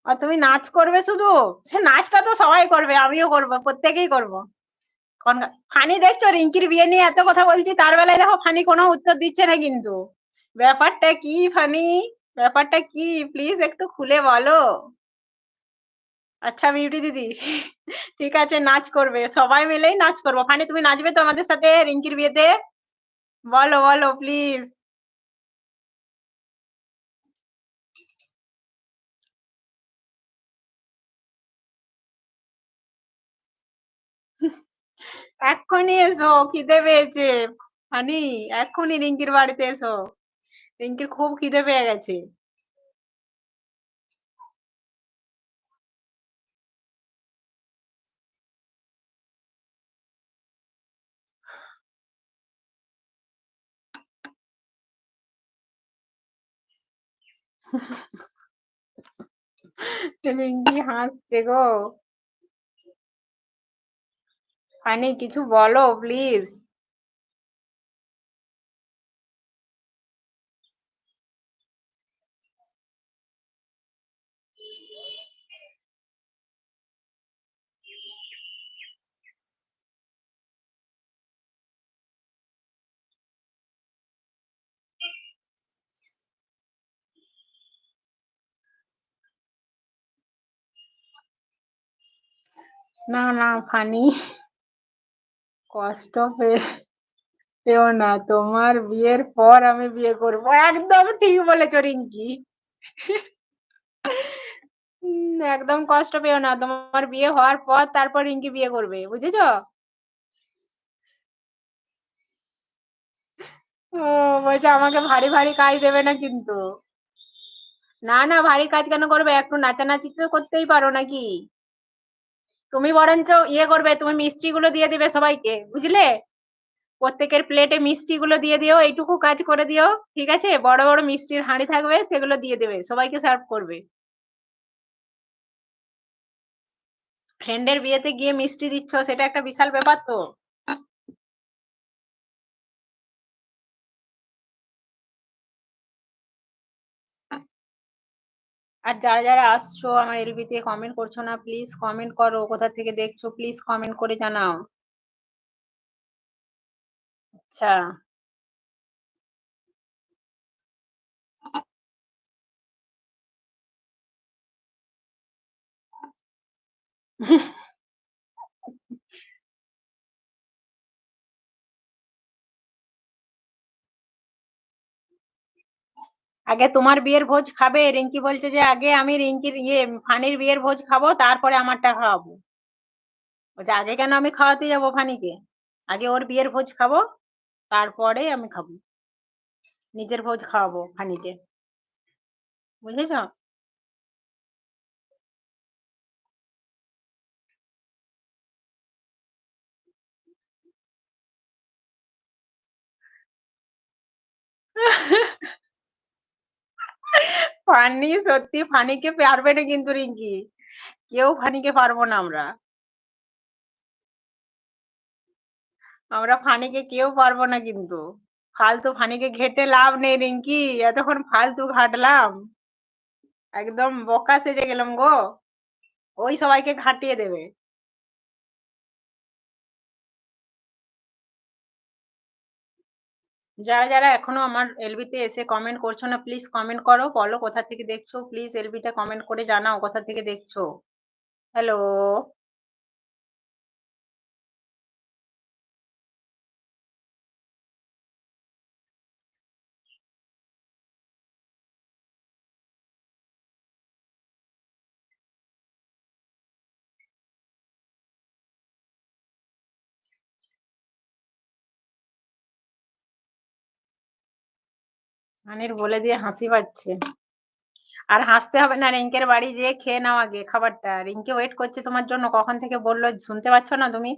আর তুমি নাচ করবে শুধু? সে নাচটা তো সবাই করবে, আমিও করব, প্রত্যেকেই করব। ফানি দেখছো রিঙ্কির বিয়ে নিয়ে এত কথা বলছি, তার বেলায় দেখো ফানি কোনো উত্তর দিচ্ছে না কিন্তু। ব্যাপারটা কি ফানি? ব্যাপারটা কি? প্লিজ একটু খুলে বলো। আচ্ছা বিউটি দিদি, ঠিক আছে নাচ করবে। সবাই মিলেই নাচ করব। ফানি তুমি নাচবে তো আমাদের সাথে রিঙ্কির বিয়েতে? বলো, বলো প্লিজ। এক্ষুনি এসো, খিদে পেয়েছে। ফানি, এক্ষুনি রিঙ্কির বাড়িতে এসো। রিঙ্কির খুব খিদে পেয়ে গেছে। রিঙ্কি হাসছে গো। ফানি কিছু বলো প্লিজ। না না ফানি, কষ্ট পেও না, তোমার বিয়ের পর আমি বিয়ে করব। একদম ঠিক বলেছো রিঙ্কি। একদম কষ্ট পেও না, তোমার বিয়ে হওয়ার পর তারপর রিঙ্কি বিয়ে করবে, বুঝেছো? ও, বলছে আমাকে ভারী ভারী কাজ দেবে না কিন্তু। না না, ভারী কাজ কেন করবে? একটু নাচানাচি তো করতেই পারো নাকি? তুমি বরঞ্চ ইয়ে করবে, তুমি মিষ্টি গুলো দিয়ে দিবে সবাইকে, বুঝলে? প্রত্যেকের প্লেটে মিষ্টি গুলো দিয়ে দিও, এইটুকু কাজ করে দিও। ঠিক আছে, বড় বড় মিষ্টির হাঁড়ি থাকবে, সেগুলো দিয়ে দেবে, সবাইকে সার্ভ করবে। ফ্রেন্ডের বিয়েতে গিয়ে মিষ্টি দিচ্ছ, সেটা একটা বিশাল ব্যাপার তো। আর যারা যারা আসছো আমার এলবিতে কমেন্ট করছো না, প্লিজ কমেন্ট করো, কোথা থেকে দেখছো প্লিজ কমেন্ট করে জানাও। আচ্ছা। আগে তোমার বিয়ের ভোজ খাবে, রিঙ্কি বলছে যে আগে আমি রিঙ্কির ফানির বিয়ের ভোজ খাবো, তারপরে আমারটা খাওয়াবো। বলছে আগে কেন আমি খাওয়াতে যাবো ফানিকে? আগে ওর বিয়ের ভোজ খাবো, তারপরে আমি খাবো। নিজের ভোজ খাওয়াবো ফানিকে, বুঝেছো? ফানি সত্যি ফানিকে পারবে না কিন্তু রিঙ্কি, কেউ ফানিকে পারবো না আমরা। আমরা ফানিকে কেউ পারবো না কিন্তু। ফালতু ফানিকে ঘেটে লাভ নেই রিঙ্কি, এতক্ষণ ফালতু ঘাটলাম, একদম বোকা সেজে গেলাম গো। ওই সবাইকে ঘাটিয়ে দেবে। যারা যারা এখনো আমার এলবিতে এসে কমেন্ট করছো না, প্লিজ কমেন্ট করো, বলো কোথা থেকে দেখছো, প্লিজ এলবিটা কমেন্ট করে জানাও কোথা থেকে দেখছো। হ্যালো। আনির বলে দিয়ে হাসি পাচ্ছে। আর হাসতে হবে না, রিঙ্কের বাড়ি যেয়ে খেয়ে নাও আগে খাবারটা, রিঙ্কি ওয়েট করছে তোমার জন্য, কখন থেকে বললো, শুনতে পাচ্ছ না তুমি?